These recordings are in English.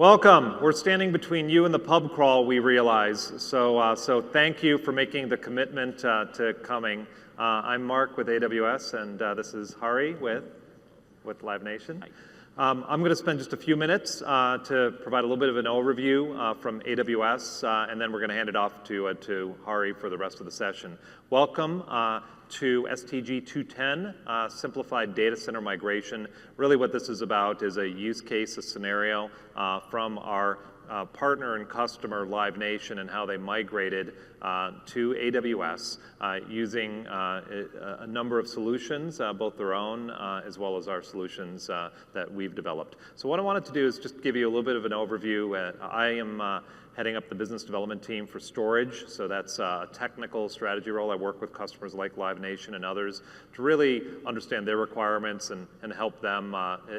Welcome. We're standing between you and the pub crawl, we realize. So thank you for making the commitment to coming. I'm Mark with AWS, and this is Hari with Live Nation. I'm going to spend just a few minutes to provide a little bit of an overview from AWS, and then we're going to hand it off to Hari for the rest of the session. Welcome to STG210, Simplified Data Center Migration. Really what this is about is a use case, a scenario from our partner and customer Live Nation and how they migrated to AWS using a number of solutions, both their own as well as our solutions that we've developed. So what I wanted to do is just give you a little bit of an overview. I am heading up the business development team for storage, so that's a technical strategy role. I work with customers like Live Nation and others to really understand their requirements and help them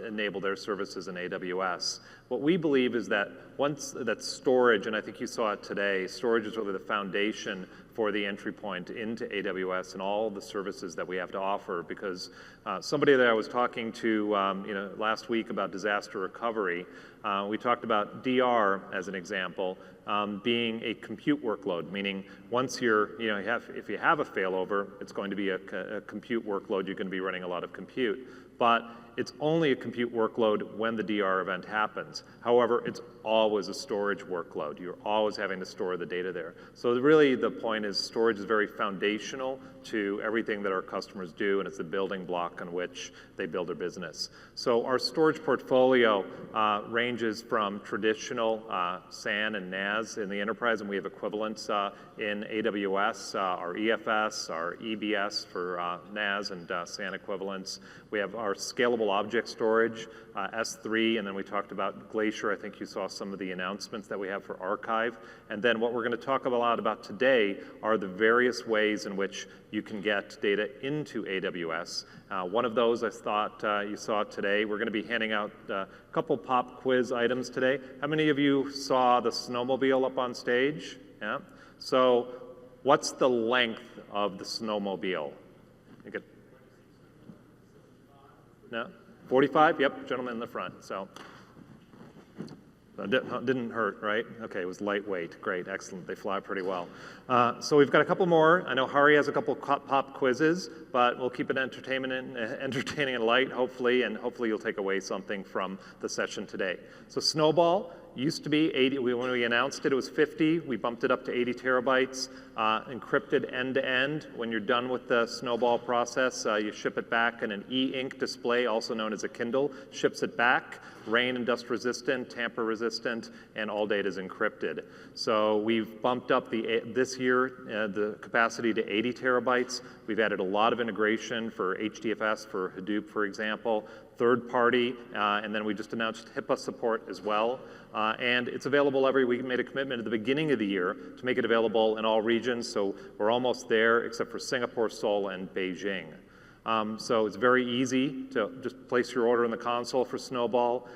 enable their services in AWS. What we believe is that once that storage, and I think you saw it today, storage is really the foundation for the entry point into AWS and all the services that we have to offer, because somebody that I was talking to last week about disaster recovery, we talked about DR as an example, being a compute workload, meaning once if you have a failover, it's going to be a compute workload, you're going to be running a lot of compute. But it's only a compute workload when the DR event happens. However, it's always a storage workload. You're always having to store the data there. So really the point is storage is very foundational to everything that our customers do, and it's the building block on which they build their business. So our storage portfolio ranges from traditional SAN and NAS in the enterprise, and we have equivalents in AWS, our EFS, our EBS for NAS and SAN equivalents. We have our scalable object storage, S3, and then we talked about Glacier. I think you saw some of the announcements that we have for Archive. And then what we're going to talk a lot about today are the various ways in which you can get data into AWS. One of those I thought you saw today. We're going to be handing out a couple pop quiz items today. How many of you saw the snowmobile up on stage? Yeah. So what's the length of the snowmobile? No? 45? Yep, gentleman in the front. So didn't hurt, right? Okay, it was lightweight. Great, excellent. They fly pretty well. So we've got a couple more. I know Hari has a couple pop quizzes, but we'll keep it entertaining and light, hopefully, and hopefully you'll take away something from the session today. So Snowball used to be 80. When we announced it, it was 50. We bumped it up to 80 terabytes, encrypted end-to-end. When you're done with the Snowball process, you ship it back in an e-ink display, also known as a Kindle, ships it back. Rain and dust resistant, tamper resistant, and all data is encrypted. So we've bumped up this year the capacity to 80 terabytes. We've added a lot of integration for HDFS, for Hadoop, for example, third party, and then we just announced HIPAA support as well. And it's available we made a commitment at the beginning of the year to make it available in all regions, so we're almost there except for Singapore, Seoul, and Beijing. So it's very easy to just place your order in the console for Snowball.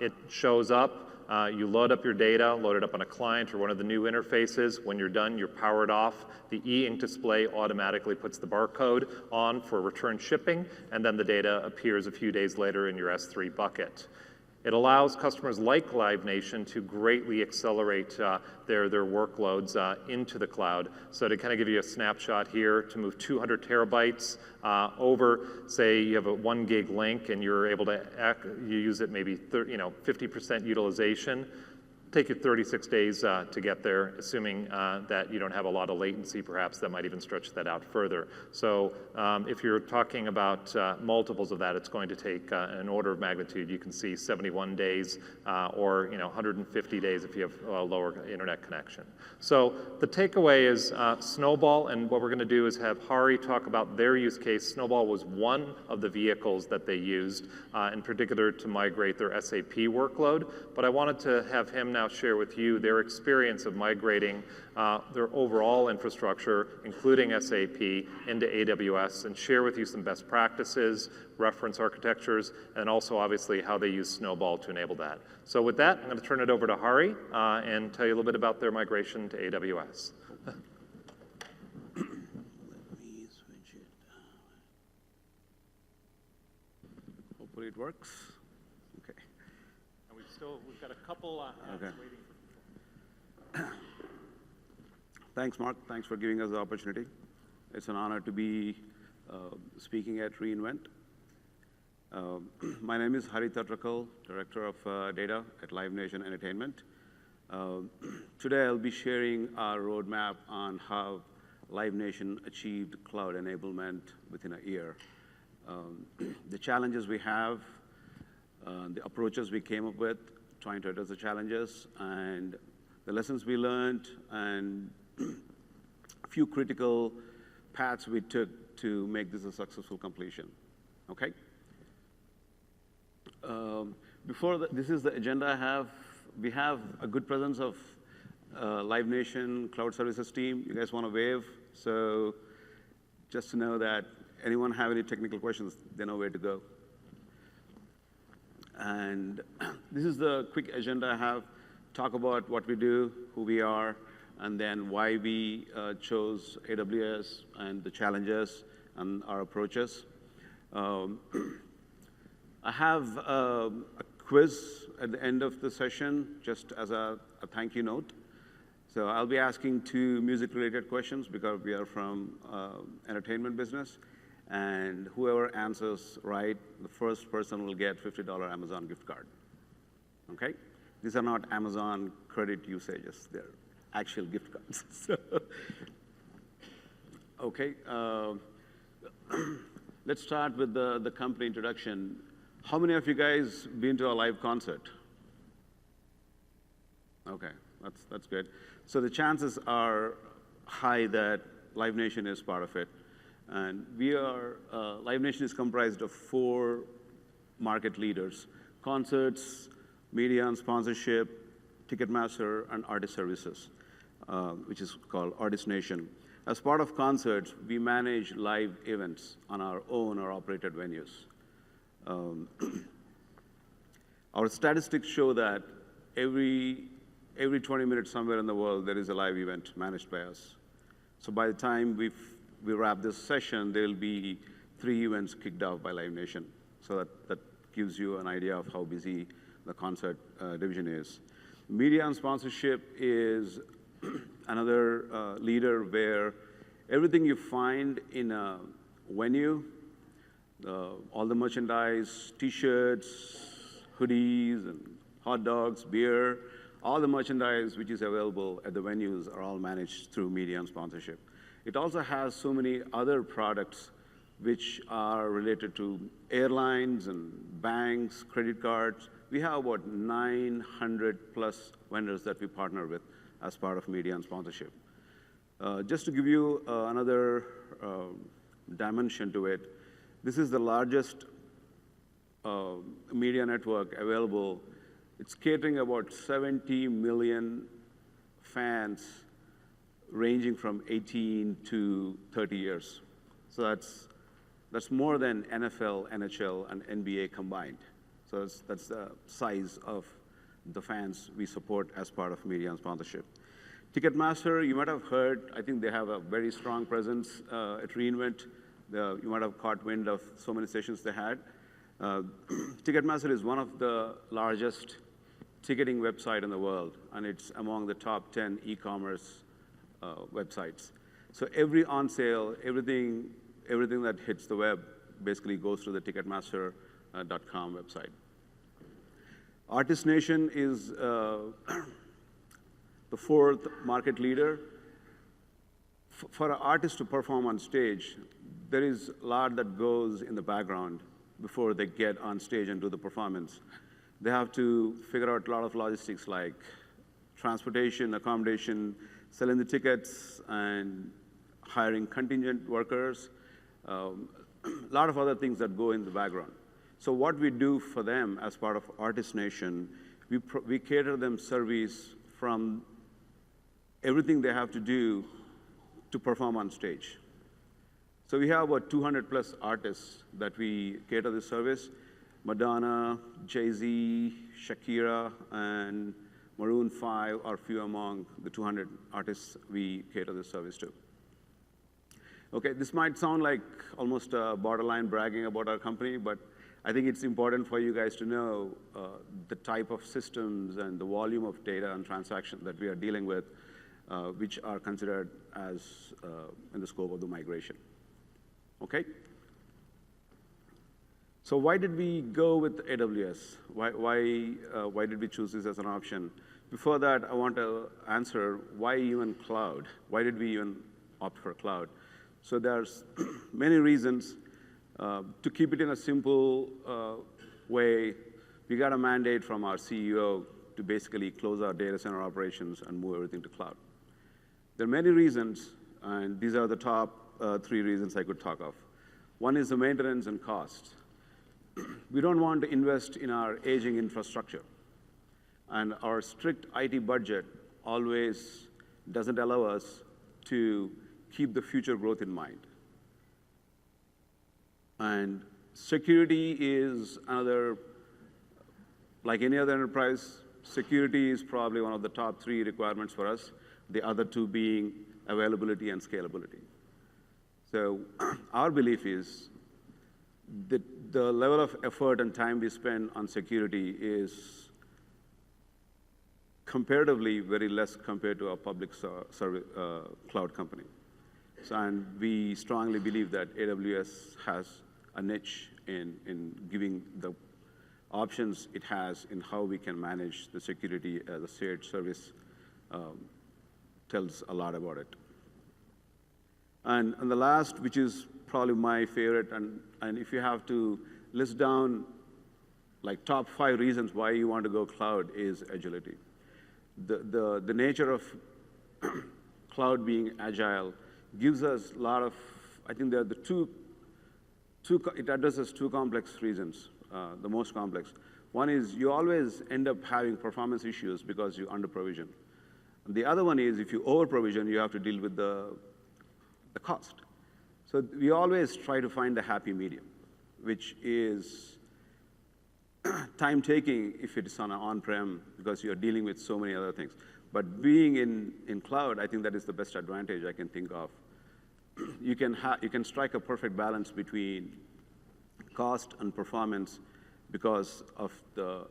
It shows up. You load up your data, load it up on a client or one of the new interfaces. When you're done, you're powered off. The e-ink display automatically puts the barcode on for return shipping, and then the data appears a few days later in your S3 bucket. It allows customers like Live Nation to greatly accelerate their workloads into the cloud. So to kind of give you a snapshot here, to move 200 terabytes over, say you have a 1 gig link and you're able to you use it maybe 50% utilization. Take you 36 days to get there, assuming that you don't have a lot of latency, perhaps that might even stretch that out further. So if you're talking about multiples of that, it's going to take an order of magnitude. You can see 71 days or 150 days if you have a lower internet connection. So the takeaway is Snowball, and what we're going to do is have Hari talk about their use case. Snowball was one of the vehicles that they used, in particular to migrate their SAP workload, but I wanted to have him now share with you their experience of migrating their overall infrastructure, including SAP, into AWS, and share with you some best practices, reference architectures, and also obviously how they use Snowball to enable that. So with that, I'm going to turn it over to Hari and tell you a little bit about their migration to AWS. Let me switch it. Hopefully it works. Okay. we've got a couple hands waiting for people. Thanks, Mark. Thanks for giving us the opportunity. It's an honor to be speaking at reInvent. My name is Hari Tatrakal, Director of Data at Live Nation Entertainment. Today I'll be sharing our roadmap on how Live Nation achieved cloud enablement within a year. The challenges we have, the approaches we came up with, trying to address the challenges, and the lessons we learned, and a few critical paths we took to make this a successful completion. Okay? This is the agenda I have. We have a good presence of Live Nation Cloud Services team. You guys want to wave? So just to know that anyone have any technical questions, they know where to go. And this is the quick agenda I have. Talk about what we do, who we are, and then why we chose AWS and the challenges and our approaches. I have a quiz at the end of the session, just as a thank you note. So I'll be asking 2 music-related questions because we are from entertainment business. And whoever answers right, the first person will get $50 Amazon gift card. Okay? These are not Amazon credit usages. They're actual gift cards. So, okay. Let's start with the company introduction. How many of you guys been to a live concert? Okay, that's good. So the chances are high that Live Nation is part of it. And Live Nation is comprised of 4 market leaders: concerts, media and sponsorship, Ticketmaster, and artist services, which is called Artist Nation. As part of concerts, we manage live events on our own or operated venues. Our statistics show that every 20 minutes somewhere in the world, there is a live event managed by us. So by the time we wrap this session, there will be 3 events kicked off by Live Nation. So that gives you an idea of how busy the concert division is. Media and sponsorship is another leader where everything you find in a venue, all the merchandise, T-shirts, hoodies, and hot dogs, beer, all the merchandise which is available at the venues are all managed through media and sponsorship. It also has so many other products which are related to airlines and banks, credit cards. We have about 900 plus vendors that we partner with as part of media and sponsorship. Just to give you another dimension to it, this is the largest media network available. It's catering about 70 million fans ranging from 18 to 30 years. So that's more than NFL, NHL, and NBA combined. So that's the size of the fans we support as part of media and sponsorship. Ticketmaster, you might have heard, I think they have a very strong presence at reInvent. You might have caught wind of so many sessions they had. Ticketmaster is one of the largest ticketing website in the world, and it's among the top 10 e-commerce websites. So every on sale, everything that hits the web basically goes to the Ticketmaster.com website. Artist Nation is the 4th market leader. For an artist to perform on stage, there is a lot that goes in the background before they get on stage and do the performance. They have to figure out a lot of logistics like transportation, accommodation, selling the tickets, and hiring contingent workers, a lot of other things that go in the background. So what we do for them as part of Artist Nation, we cater them service from everything they have to do to perform on stage. So we have about 200 plus artists that we cater this service. Madonna, Jay-Z, Shakira, and Maroon 5 are few among the 200 artists we cater this service to. Okay, this might sound like almost borderline bragging about our company, but I think it's important for you guys to know the type of systems and the volume of data and transactions that we are dealing with, which are considered as in the scope of the migration. Okay? So why did we go with AWS? Why did we choose this as an option? Before that, I want to answer why even cloud? Why did we even opt for cloud? So there's many reasons. To keep it in a simple way, we got a mandate from our CEO to basically close our data center operations and move everything to cloud. There are many reasons, and these are the top 3 reasons I could talk of. One is the maintenance and cost. We don't want to invest in our aging infrastructure. And our strict IT budget always doesn't allow us to keep the future growth in mind. And security is another, like any other enterprise, security is probably one of the top 3 requirements for us, the other 2 being availability and scalability. So our belief is that the level of effort and time we spend on security is comparatively very less compared to a public cloud company. So, and we strongly believe that AWS has a niche in giving the options it has in how we can manage the security as a shared service tells a lot about it. And the last, which is probably my favorite, and if you have to list down like top 5 reasons why you want to go cloud, is agility. The nature of cloud being agile gives us a lot of, I think there are it addresses 2 complex reasons, the most complex. One is you always end up having performance issues because you under-provision. The other one is if you over-provision, you have to deal with the cost. So we always try to find the happy medium, which is time-taking if it is on an on-prem because you're dealing with so many other things. But being in cloud, I think that is the best advantage I can think of. You can strike a perfect balance between cost and performance because of the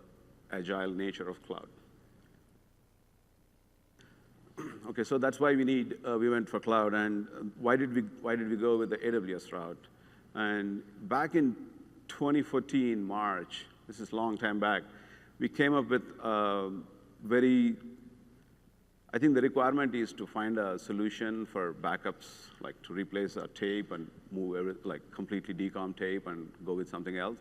agile nature of cloud. Okay, so that's why we went for cloud, and why did we go with the AWS route? And back in 2014 March, this is a long time back, we came up with I think the requirement is to find a solution for backups, like to replace a tape and move completely decom tape and go with something else.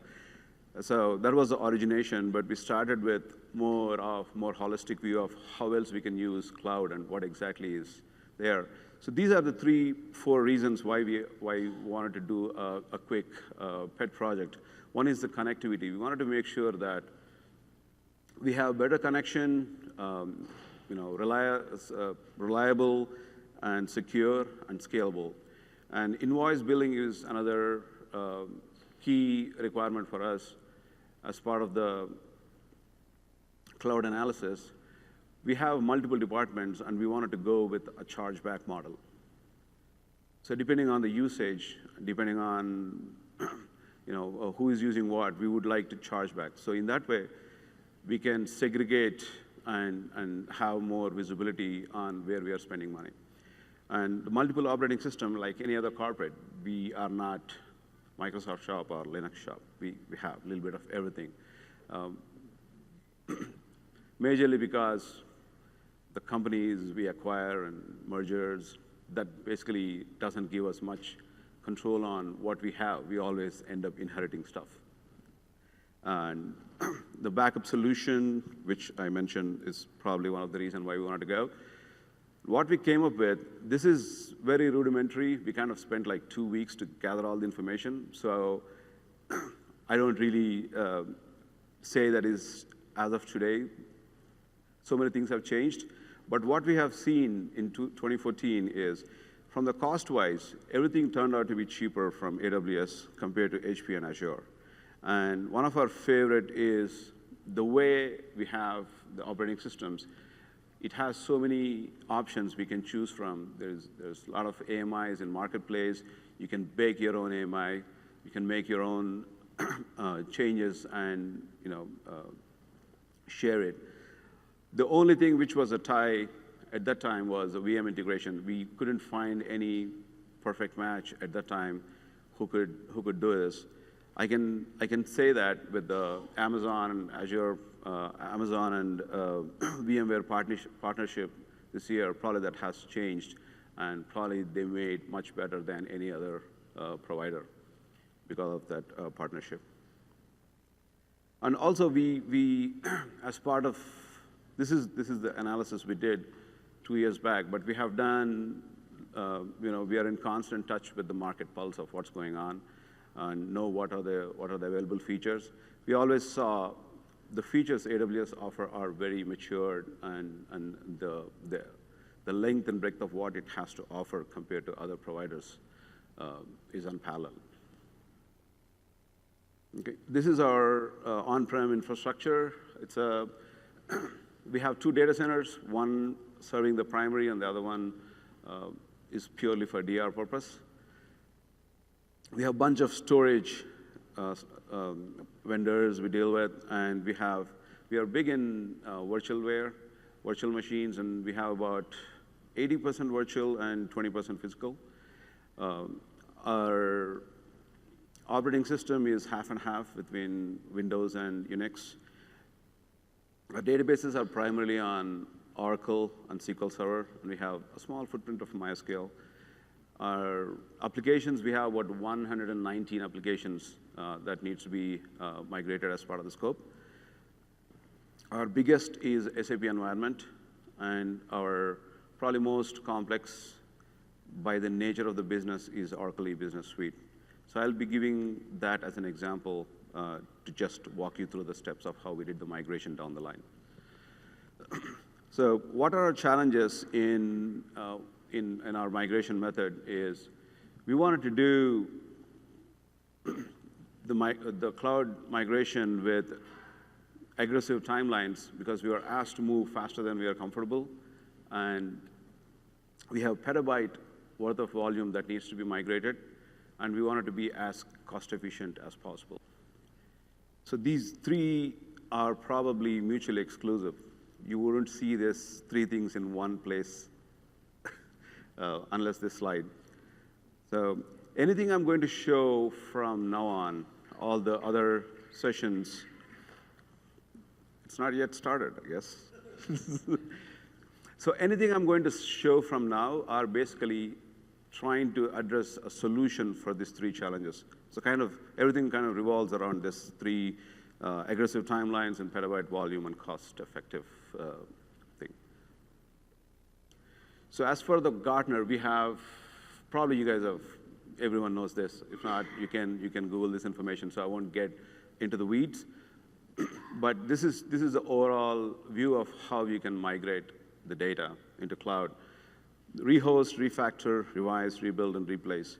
So that was the origination, but we started with more holistic view of how else we can use cloud and what exactly is there. So these are the 3-4 reasons why we wanted to do a quick pet project. One is the connectivity. We wanted to make sure that we have better connection, reliable and secure and scalable. And invoice billing is another key requirement for us as part of the cloud analysis. We have multiple departments, and we wanted to go with a chargeback model. So depending on the usage, depending on who is using what, we would like to charge back. So in that way, we can segregate and have more visibility on where we are spending money. And the multiple operating system, like any other corporate, we are not Microsoft shop or Linux shop. We have a little bit of everything. Majorly because the companies we acquire and mergers, that basically doesn't give us much control on what we have. We always end up inheriting stuff. And the backup solution, which I mentioned, is probably one of the reasons why we wanted to go. What we came up with, this is very rudimentary. We kind of spent like 2 weeks to gather all the information. So I don't really say that is as of today. So many things have changed. But what we have seen in 2014 is, from the cost-wise, everything turned out to be cheaper from AWS compared to HP and Azure. And one of our favorite is the way we have the operating systems. It has so many options we can choose from. There's a lot of AMIs in Marketplace. You can bake your own AMI. You can make your own changes and share it. The only thing which was a tie at that time was a VM integration. We couldn't find any perfect match at that time who could do this. I can say that with the Amazon and Azure, Amazon and VMware partnership this year, probably that has changed, and probably they made much better than any other provider because of that partnership. And also, we as part of this is the analysis we did 2 years back, but we have done. We are in constant touch with the market pulse of what's going on, and know what are the available features. We always saw the features AWS offer are very matured, and the length and breadth of what it has to offer compared to other providers is unparalleled. Okay, this is our on-prem infrastructure. We have 2 data centers, one serving the primary, and the other one is purely for DR purpose. We have a bunch of storage vendors we deal with, and we are big in virtual machines, and we have about 80% virtual and 20% physical. Our operating system is half and half between Windows and Unix. Our databases are primarily on Oracle and SQL Server, and we have a small footprint of MySQL. Our applications, we have about 119 applications that needs to be migrated as part of the scope. Our biggest is SAP environment, and our probably most complex by the nature of the business is Oracle E-Business Suite. So I'll be giving that as an example to just walk you through the steps of how we did the migration down the line. So what are our challenges in our migration method is we wanted to do the cloud migration with aggressive timelines because we were asked to move faster than we are comfortable, and we have petabyte worth of volume that needs to be migrated, and we wanted to be as cost efficient as possible. So these 3 are probably mutually exclusive. You wouldn't see these 3 things in one place unless this slide. So anything I'm going to show from now on, all the other sessions, it's not yet started, I guess. So anything I'm going to show from now are basically trying to address a solution for these 3 challenges. So everything kind of revolves around this 3 aggressive timelines and petabyte volume and cost-effective thing. So as for the Gartner, we have, probably you guys have, everyone knows this. If not, you can Google this information, so I won't get into the weeds. But this is the overall view of how you can migrate the data into cloud. Rehost, refactor, revise, rebuild, and replace.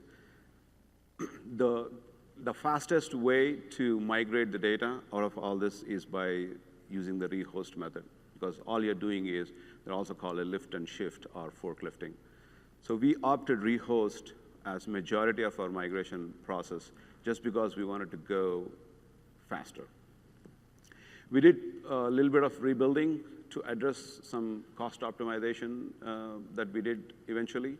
The fastest way to migrate the data out of all this is by using the rehost method, because all you're doing is, they're also called a lift and shift or forklifting. So we opted rehost as majority of our migration process just because we wanted to go faster. We did a little bit of rebuilding to address some cost optimization that we did eventually.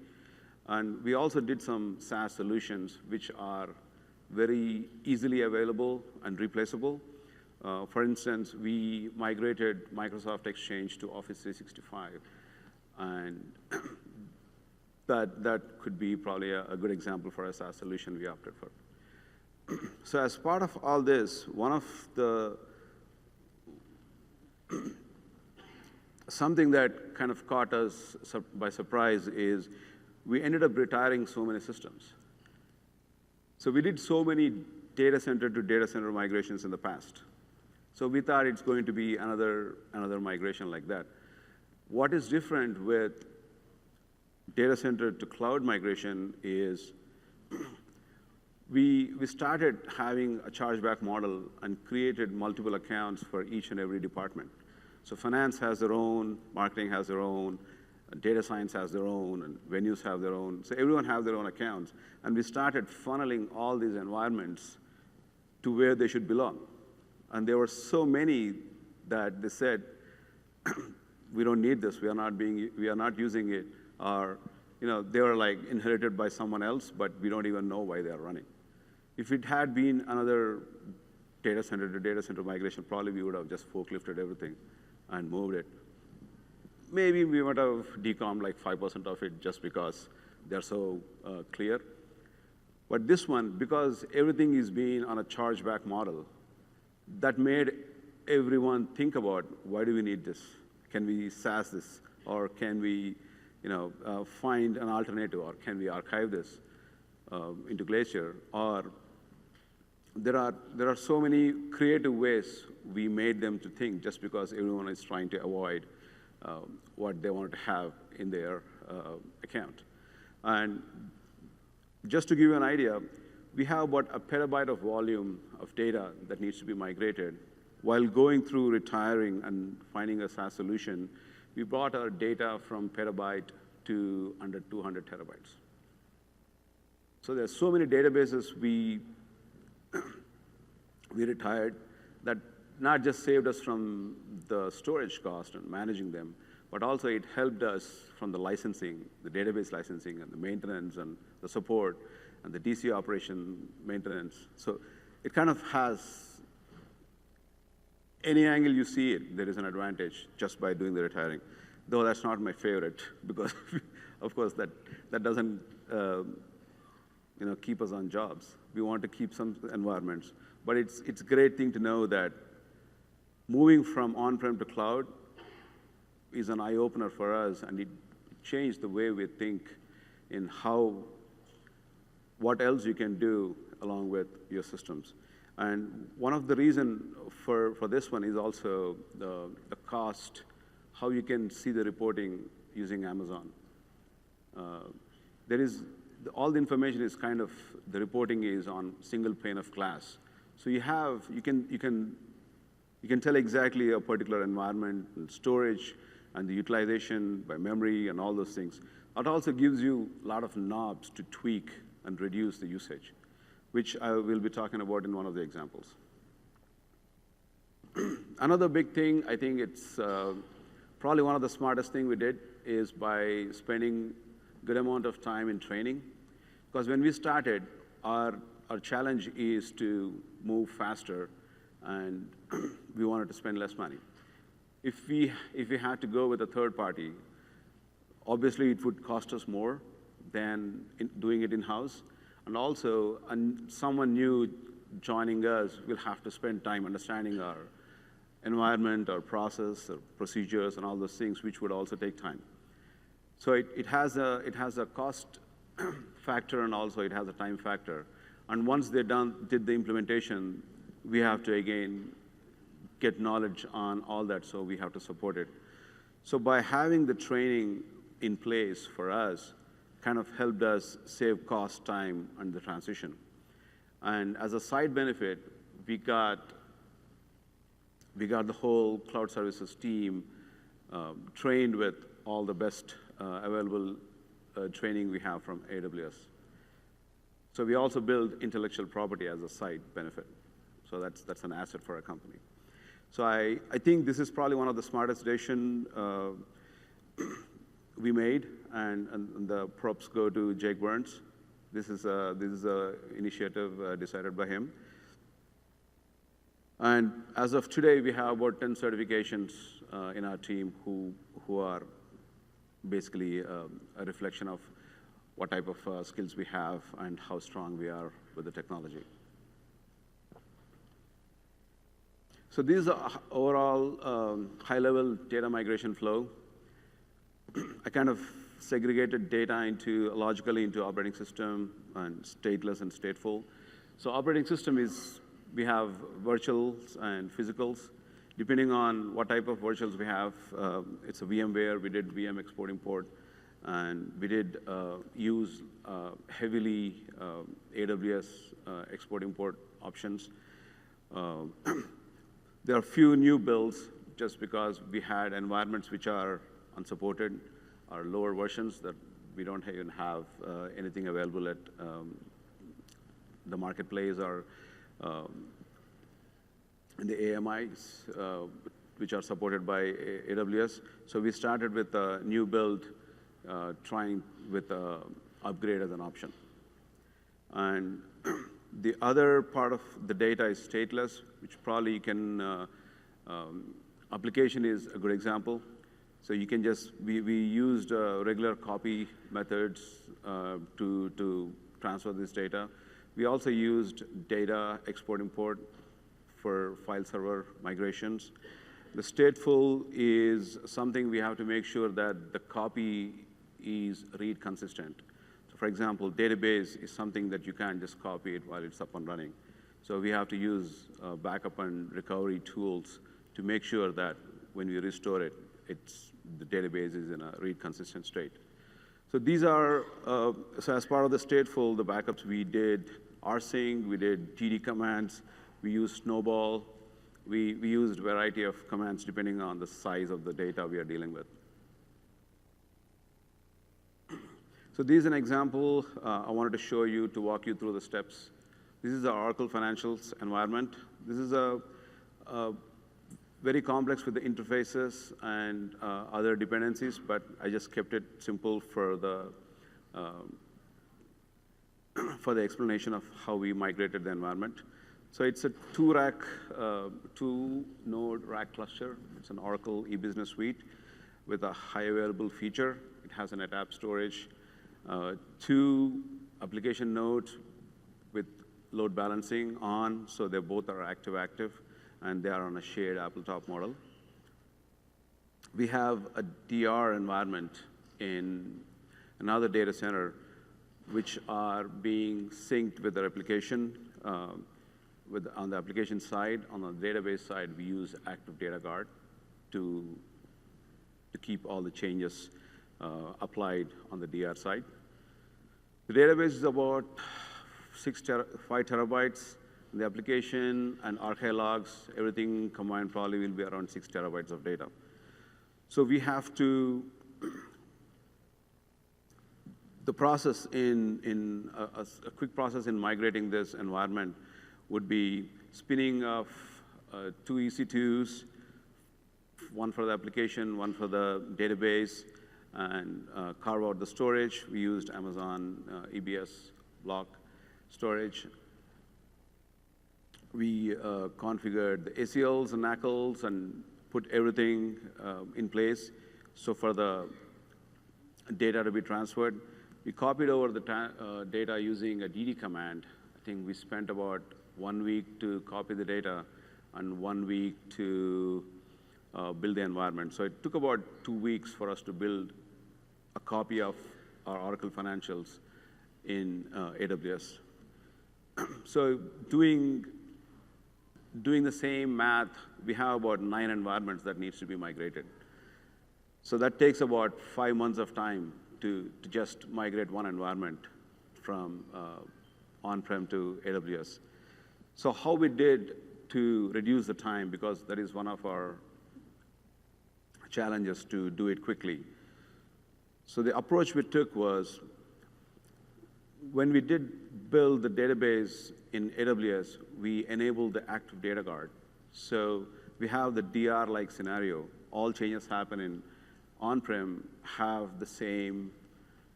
And we also did some SaaS solutions which are very easily available and replaceable. For instance, we migrated Microsoft Exchange to Office 365. And that could be probably a good example for a SaaS solution we opted for. So as part of all this, one of the something that kind of caught us by surprise is we ended up retiring so many systems. So we did so many data center to data center migrations in the past. So we thought it's going to be another migration like that. What is different with data center to cloud migration is we started having a chargeback model and created multiple accounts for each and every department. So finance has their own, marketing has their own, data science has their own, and venues have their own. So everyone has their own accounts. And we started funneling all these environments to where they should belong. And there were so many that they said, we don't need this, we are not using it, or they were like inherited by someone else, but we don't even know why they are running. If it had been another data center to data center migration, probably we would have just forklifted everything and moved it. Maybe we might have decommed like 5% of it just because they're so clear. But this one, because everything is being on a chargeback model, that made everyone think about, why do we need this? Can we SaaS this? Or can we find an alternative? Or can we archive this into Glacier? Or there are so many creative ways we made them to think, just because everyone is trying to avoid what they want to have in their account. And just to give you an idea, we have about a petabyte of volume of data that needs to be migrated. While going through retiring and finding a SaaS solution, we brought our data from petabyte to under 200 terabytes. So there's so many databases we retired that not just saved us from the storage cost and managing them, but also it helped us from the licensing, the database licensing and the maintenance and the support and the DC operation maintenance. So it kind of has, any angle you see it, there is an advantage just by doing the retiring. Though that's not my favorite, because of course that doesn't keep us on jobs. We want to keep some environments. But it's a great thing to know that moving from on-prem to cloud is an eye-opener for us, and it changed the way we think in what else you can do along with your systems. And one of the reasons for this one is also the cost, how you can see the reporting using Amazon. All the information is the reporting is on single pane of glass. So you can tell exactly a particular environment and storage and the utilization by memory and all those things. It also gives you a lot of knobs to tweak and reduce the usage, which I will be talking about in one of the examples. Another big thing, I think it's probably one of the smartest thing we did, is by spending a good amount of time in training. Because when we started, our challenge is to move faster, and we wanted to spend less money. If we had to go with a third party, obviously it would cost us more than doing it in-house. And also, someone new joining us will have to spend time understanding our environment, our process, our procedures, and all those things, which would also take time. So it has a cost factor, and also it has a time factor. And once did the implementation, we have to again get knowledge on all that, so we have to support it. So by having the training in place for us, kind of helped us save cost, time, and the transition. And as a side benefit, we got the whole cloud services team trained with all the best available training we have from AWS. So we also build intellectual property as a side benefit. So that's an asset for a company. So I think this is probably one of the smartest decisions we made, and the props go to Jake Burns. This is a initiative decided by him. And as of today, we have about 10 certifications in our team who are basically a reflection of what type of skills we have and how strong we are with the technology. So this is the overall high-level data migration flow. I kind of segregated data logically into operating system and stateless and stateful. So operating system is, we have virtuals and physicals. Depending on what type of virtuals we have, it's a VMware, we did VM export import, and we did use heavily AWS export import options. There are a few new builds just because we had environments which are unsupported, or lower versions that we don't even have anything available at the marketplace or in the AMIs, which are supported by AWS. So we started with a new build, trying with upgrade as an option. And the other part of the data is stateless, which probably you can, application is a good example. So you can just, we used regular copy methods to transfer this data. We also used data export import for file server migrations. The stateful is something we have to make sure that the copy is read consistent. So for example, database is something that you can't just copy it while it's up and running. So we have to use backup and recovery tools to make sure that when we restore it, the database is in a read consistent state. So these are, so as part of the stateful, the backups we did rsync, we did td commands, we used Snowball, we used a variety of commands depending on the size of the data we are dealing with. So this is an example I wanted to show you to walk you through the steps. This is the Oracle Financials environment. This is a very complex with the interfaces and other dependencies, but I just kept it simple for the explanation of how we migrated the environment. So it's a two-node rack cluster. It's an Oracle e-business suite with a high available feature. It has a NetApp storage, 2 application nodes with load balancing on, so they both are active, and they are on a shared Apple top model. We have a DR environment in another data center, which are being synced with the replication. On the application side, on the database side, we use Active Data Guard to keep all the changes applied on the DR side. The database is about 5 terabytes. The application and archive logs, everything combined probably will be around 6 terabytes of data. So we have to, the process a quick process in migrating this environment would be spinning of 2 EC2s, one for the application, one for the database, and carve out the storage. We used Amazon EBS block storage. We configured the ACLs and NACLs and put everything in place. So for the data to be transferred, we copied over the data using a DD command. I think we spent about 1 week to copy the data and 1 week to build the environment. So it took about 2 weeks for us to build a copy of our Oracle Financials in AWS. So doing the same math, we have about 9 environments that needs to be migrated. So that takes about 5 months of time to just migrate one environment from on-prem to AWS. So how we did to reduce the time, because that is one of our challenges to do it quickly. So the approach we took was, when we did build the database in AWS, we enabled the Active Data Guard. So we have the DR-like scenario. All changes happen in on-prem have the same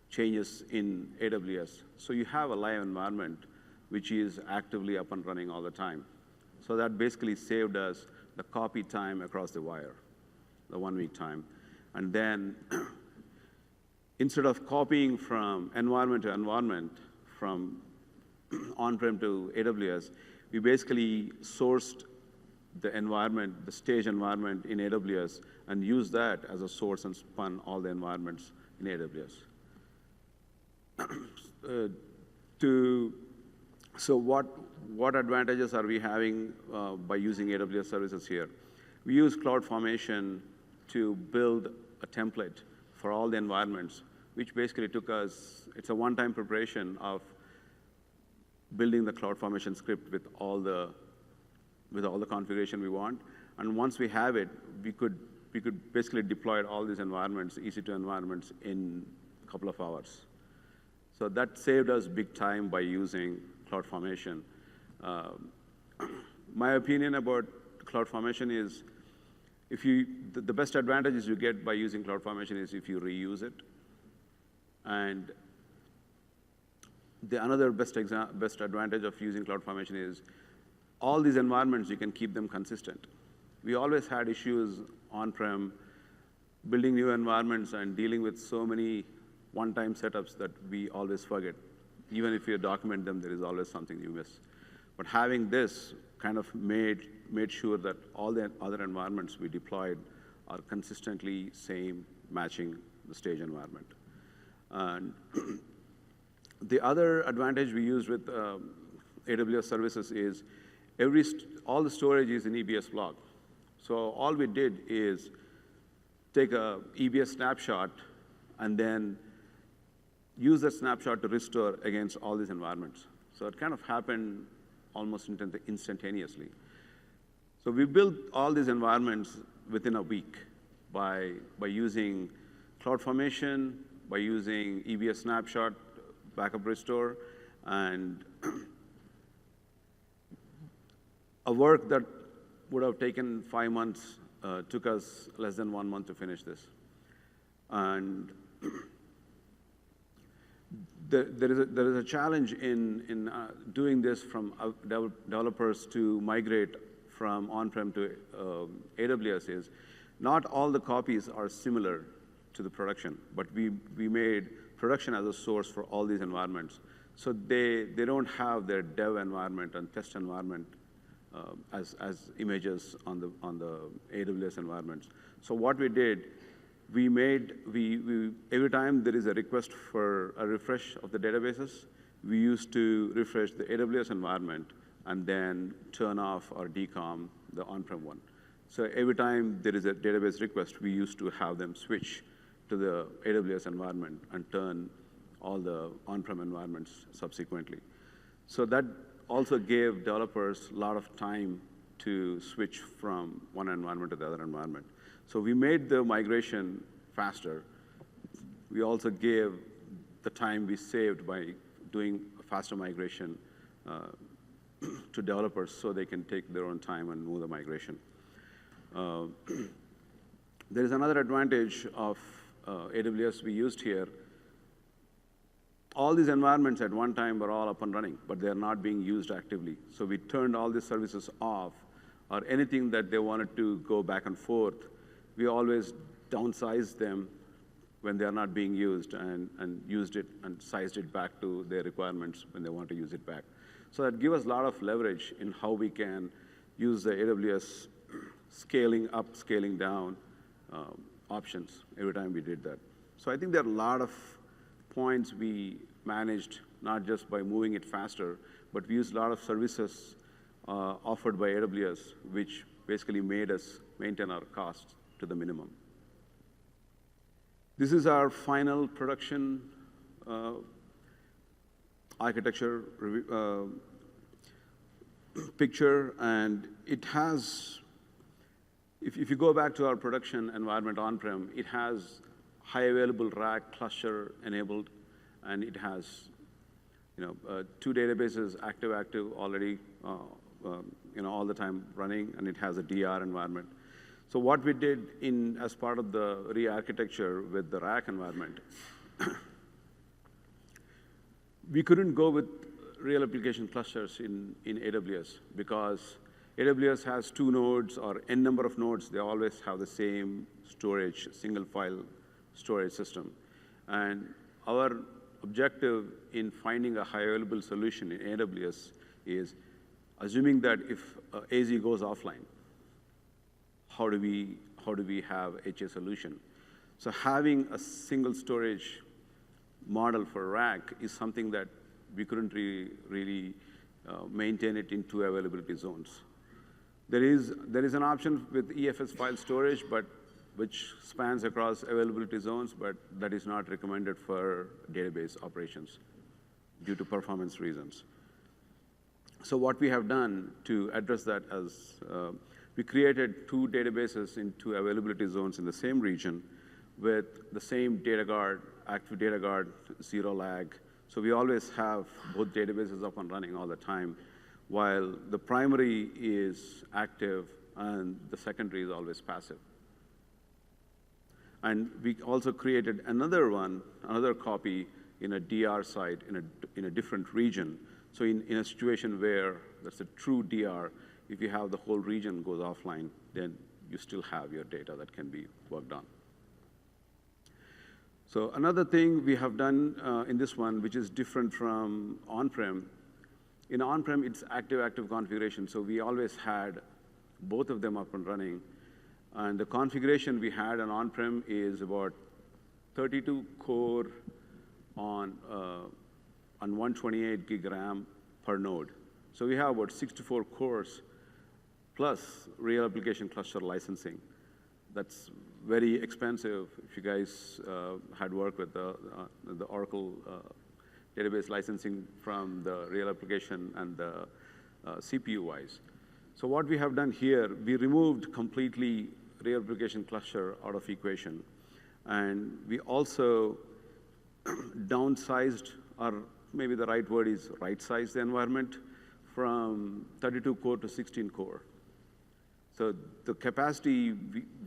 changes in AWS. So you have a live environment which is actively up and running all the time. So that basically saved us the copy time across the wire, the 1 week time. And then instead of copying from environment to environment, from on-prem to AWS, we basically sourced the environment, the stage environment in AWS, and used that as a source and spun all the environments in AWS. So what advantages are we having by using AWS services here? We use CloudFormation to build a template for all the environments, which basically took us, it's a one-time preparation of building the CloudFormation script with all the configuration we want. And once we have it, we could basically deploy all these environments, EC2 environments, in a couple of hours. So that saved us big time by using CloudFormation. my opinion about CloudFormation is the best advantages you get by using CloudFormation is if you reuse it. And another best advantage of using CloudFormation is all these environments, you can keep them consistent. We always had issues on-prem, building new environments and dealing with so many one-time setups that we always forget. Even if you document them, there is always something you miss. But having this kind of made sure that all the other environments we deployed are consistently same, matching the stage environment. And the other advantage we use with AWS services is all the storage is in EBS log. So all we did is take a EBS snapshot and then use that snapshot to restore against all these environments. So it kind of happened almost instantaneously. So we built all these environments within a week by using CloudFormation, by using EBS snapshot, backup restore, and a work that would have taken 5 months took us less than 1 month to finish this. And there is a challenge in doing this from developers to migrate from on-prem to AWS is not all the copies are similar to the production, but we made production as a source for all these environments. So they don't have their dev environment and test environment as images on the AWS environments. So what we did, every time there is a request for a refresh of the databases, we used to refresh the AWS environment and then turn off or decom the on-prem one. So every time there is a database request, we used to have them switch to the AWS environment and turn all the on-prem environments subsequently. So that also gave developers a lot of time to switch from one environment to the other environment. So we made the migration faster. We also gave the time we saved by doing a faster migration to developers so they can take their own time and move the migration. There is another advantage of AWS we used here. All these environments at one time were all up and running, but they're not being used actively. So we turned all these services off, or anything that they wanted to go back and forth, we always downsized them when they are not being used and used it and sized it back to their requirements when they want to use it back. So that gives us a lot of leverage in how we can use the AWS scaling up, scaling down options every time we did that. So I think there are a lot of points we managed, not just by moving it faster, but we used a lot of services offered by AWS, which basically made us maintain our costs to the minimum. This is our final production architecture picture, and it has, if you go back to our production environment on-prem, it has high available rack cluster enabled, and it has 2 databases active already, all the time running, and it has a DR environment. So what we did as part of the re-architecture with the rack environment, we couldn't go with real application clusters in AWS because AWS has 2 nodes or n number of nodes. They always have the same storage, single file storage system. And our objective in finding a high available solution in AWS is assuming that if AZ goes offline, how do we have HA solution? So having a single storage model for rack is something that we couldn't really maintain it in 2 availability zones. There is an option with EFS file storage, which spans across availability zones, but that is not recommended for database operations due to performance reasons. So what we have done to address that is we created 2 databases in 2 availability zones in the same region with the same data guard, active data guard, 0 lag. So we always have both databases up and running all the time. while the primary is active and the secondary is always passive. And we also created another copy in a DR site in a different region. So in a situation where that's a true DR, if you have the whole region goes offline, then you still have your data that can be worked on. So another thing we have done in this one, which is different from on-prem, in on-prem, it's active-active configuration. So we always had both of them up and running. And the configuration we had on-prem is about 32 core on 128 gig RAM per node. So we have about 64 cores plus real application cluster licensing. That's very expensive if you guys had worked with the Oracle database licensing from the real application and the CPU-wise. So what we have done here, we removed completely real application cluster out of equation. And we also downsized, or maybe the right word is right-sized the environment from 32 core to 16 core. So the capacity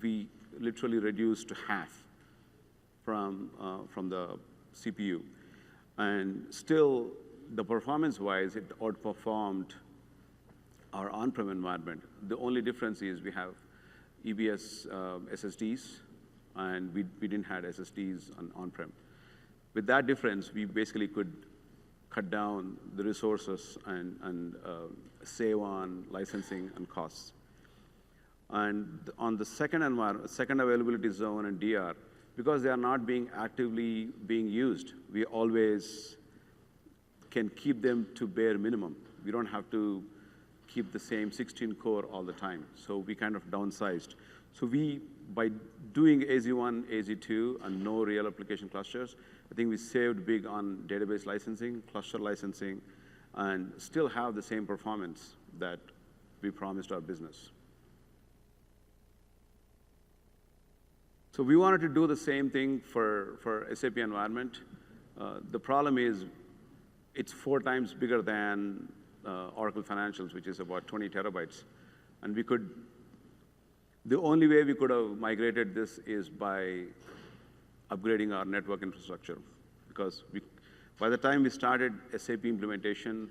we literally reduced to half from the CPU. And still, the performance-wise, it outperformed our on-prem environment. The only difference is we have EBS SSDs, and we didn't have SSDs on-prem. With that difference, we basically could cut down the resources and save on licensing and costs. And on the second availability zone and DR, because they are not actively being used, we always can keep them to bare minimum. We don't have to keep the same 16 core all the time. So we kind of downsized. So by doing AZ1, AZ2, and no real application clusters, I think we saved big on database licensing, cluster licensing, and still have the same performance that we promised our business. So we wanted to do the same thing for SAP environment. The problem is it's 4 times bigger than Oracle Financials, which is about 20 terabytes. And the only way we could have migrated this is by upgrading our network infrastructure. Because by the time we started SAP implementation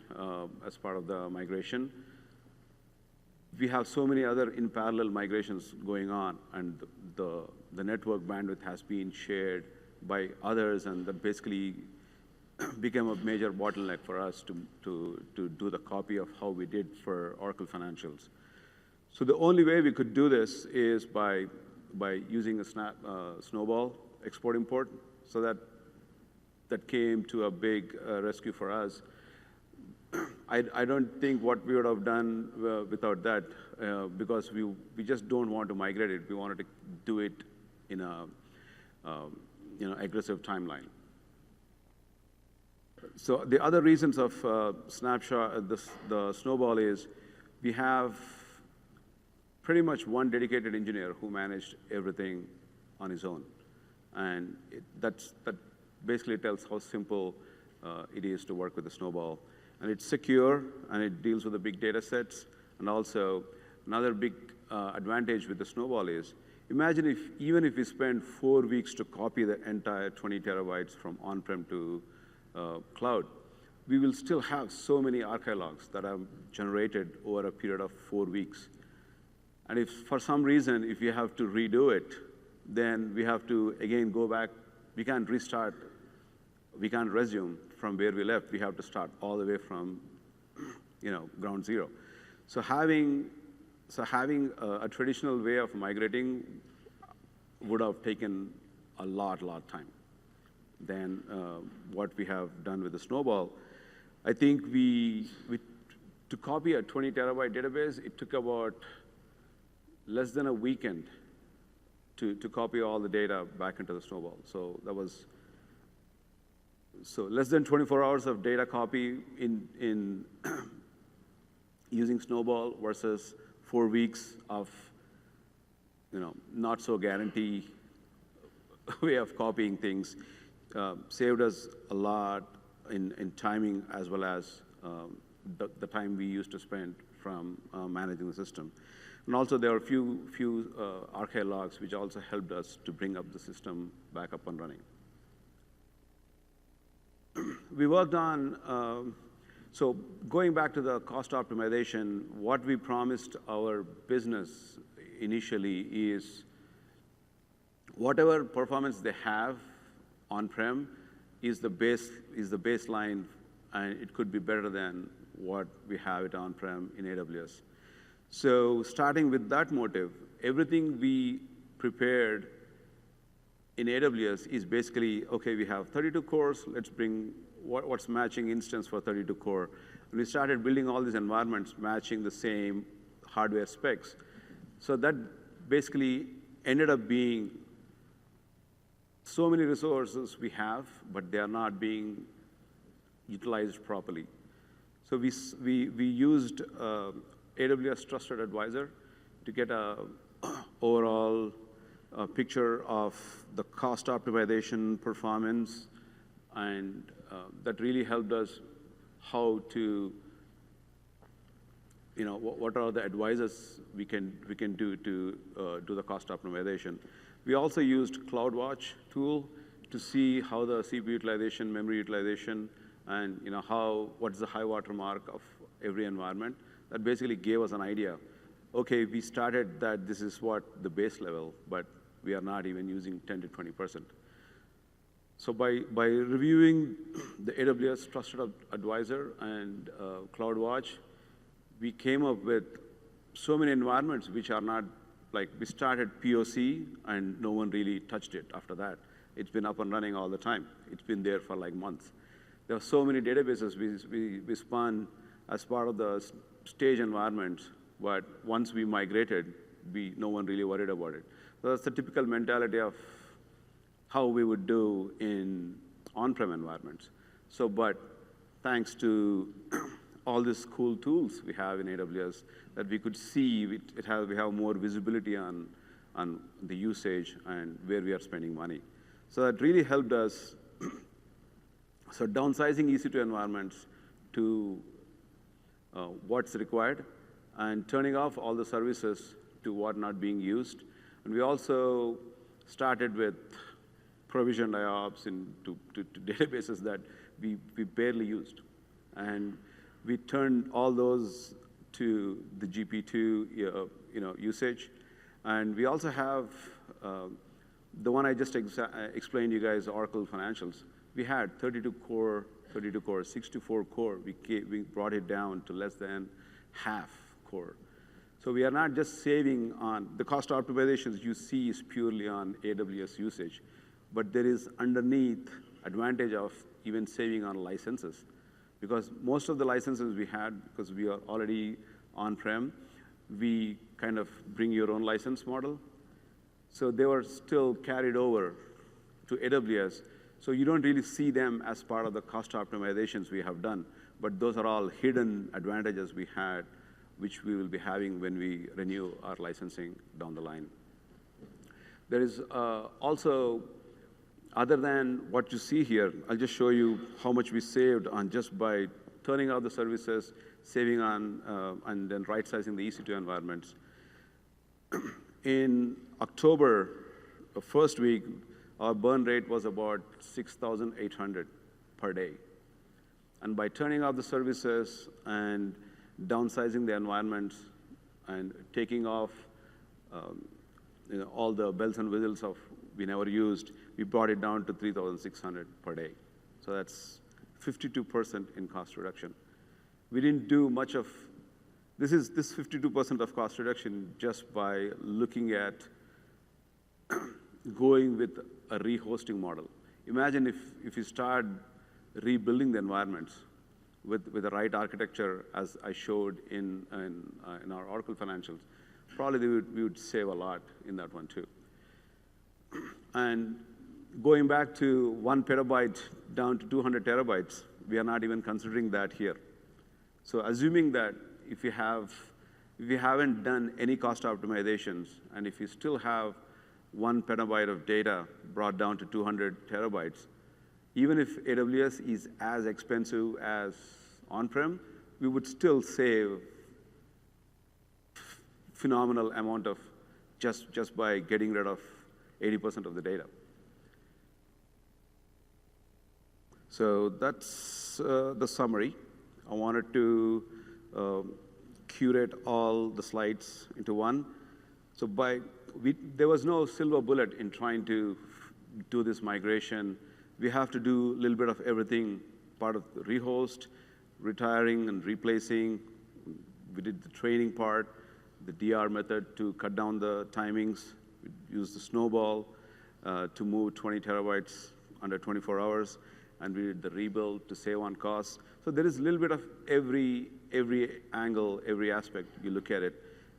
as part of the migration, we have so many other in parallel migrations going on, and the network bandwidth has been shared by others, and that basically became a major bottleneck for us to do the copy of how we did for Oracle Financials. So the only way we could do this is by using a Snowball export-import. So that came to a big rescue for us. I don't think what we would have done without that, because we just don't want to migrate it. We wanted to do it in a aggressive timeline. So the other reasons of the Snowball is we have pretty much one dedicated engineer who managed everything on his own. And that basically tells how simple it is to work with the Snowball. And it's secure, and it deals with the big data sets. And also, another big advantage with the Snowball is, imagine even if we spend 4 weeks to copy the entire 20 terabytes from on-prem to cloud, we will still have so many archive logs that are generated over a period of 4 weeks. And if for some reason, if you have to redo it, then we have to, again, go back. We can't restart. We can't resume from where we left. We have to start all the way from ground zero. So having a traditional way of migrating would have taken a lot of time than what we have done with the Snowball. I think to copy a 20 terabyte database, it took about less than a weekend to copy all the data back into the Snowball. So that was less than 24 hours of data copy in using Snowball versus 4 weeks of not so guarantee way of copying things. Saved us a lot in timing as well as the time we used to spend from managing the system. And also there are a few archive logs which also helped us to bring up the system back up and running. We worked on, so going back to the cost optimization, what we promised our business initially is whatever performance they have on-prem is the baseline, and it could be better than what we have it on-prem in AWS. So starting with that motive, everything we prepared in AWS is basically, okay, we have 32 cores, let's bring what's matching instance for 32 core. And we started building all these environments matching the same hardware specs. So that basically ended up being so many resources we have, but they are not being utilized properly. So we used AWS Trusted Advisor to get a overall picture of the cost optimization performance, and that really helped us how to, what are the advisors we can do to do the cost optimization. We also used CloudWatch tool to see how the CPU utilization, memory utilization, and what's the high water mark of every environment. That basically gave us an idea. Okay, we started that this is what the base level, but we are not even using 10 to 20%. So by reviewing the AWS Trusted Advisor and CloudWatch, we came up with so many environments which are not, like we started POC and no one really touched it after that. It's been up and running all the time. It's been there for like months. There are so many databases we spun as part of the stage environments, but once we migrated, no one really worried about it. So that's the typical mentality of how we would do in on-prem environments. So, but thanks to all these cool tools we have in AWS, that we could see we have more visibility on the usage and where we are spending money. So that really helped us. So downsizing EC2 environments to what's required, and turning off all the services to what not being used. And we also started with provisioned IOPS to databases that we barely used. And we turned all those to the GP2 usage. And we also have the one I just explained you guys, Oracle Financials. We had 32 core, 64 core. We brought it down to less than half core. So we are not just saving on the cost optimizations you see is purely on AWS usage, but there is underneath advantage of even saving on licenses. Because most of the licenses we had, because we are already on-prem, we kind of bring your own license model. So they were still carried over to AWS. So you don't really see them as part of the cost optimizations we have done, but those are all hidden advantages we had, which we will be having when we renew our licensing down the line. There is also, other than what you see here, I'll just show you how much we saved on just by turning out the services, saving on, and then right-sizing the EC2 environments. In October, the first week, our burn rate was about 6,800 per day. And by turning off the services and downsizing the environments and taking off all the bells and whistles of we never used, we brought it down to 3,600 per day. So that's 52% in cost reduction. We didn't do much of, this 52% of cost reduction just by looking at going with a rehosting model. Imagine if you start rebuilding the environments with the right architecture, as I showed in our Oracle Financials, probably we would save a lot in that one too. And going back to 1 petabyte down to 200 terabytes, we are not even considering that here. So assuming that if you haven't done any cost optimizations, and if you still have 1 petabyte of data brought down to 200 terabytes, even if AWS is as expensive as on-prem, we would still save phenomenal amount of just by getting rid of 80% of the data. So that's the summary. I wanted to curate all the slides into one. So there was no silver bullet in trying to do this migration. We have to do a little bit of everything, part of the rehost, retiring and replacing. We did the training part, the DR method to cut down the timings. We used the Snowball to move 20 terabytes under 24 hours. And we did the rebuild to save on costs. So there is a little bit of every angle, every aspect you look at it.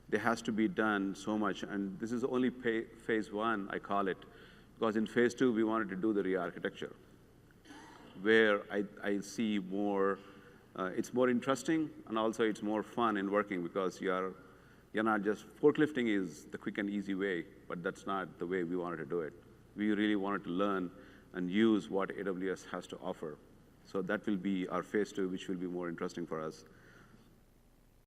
There has to be done so much. And this is only phase one, I call it. Because in phase two, we wanted to do the re-architecture, where I see more, it's more interesting, and also it's more fun in working because you're not just, forklifting is the quick and easy way, but that's not the way we wanted to do it. We really wanted to learn and use what AWS has to offer. So that will be our phase two, which will be more interesting for us.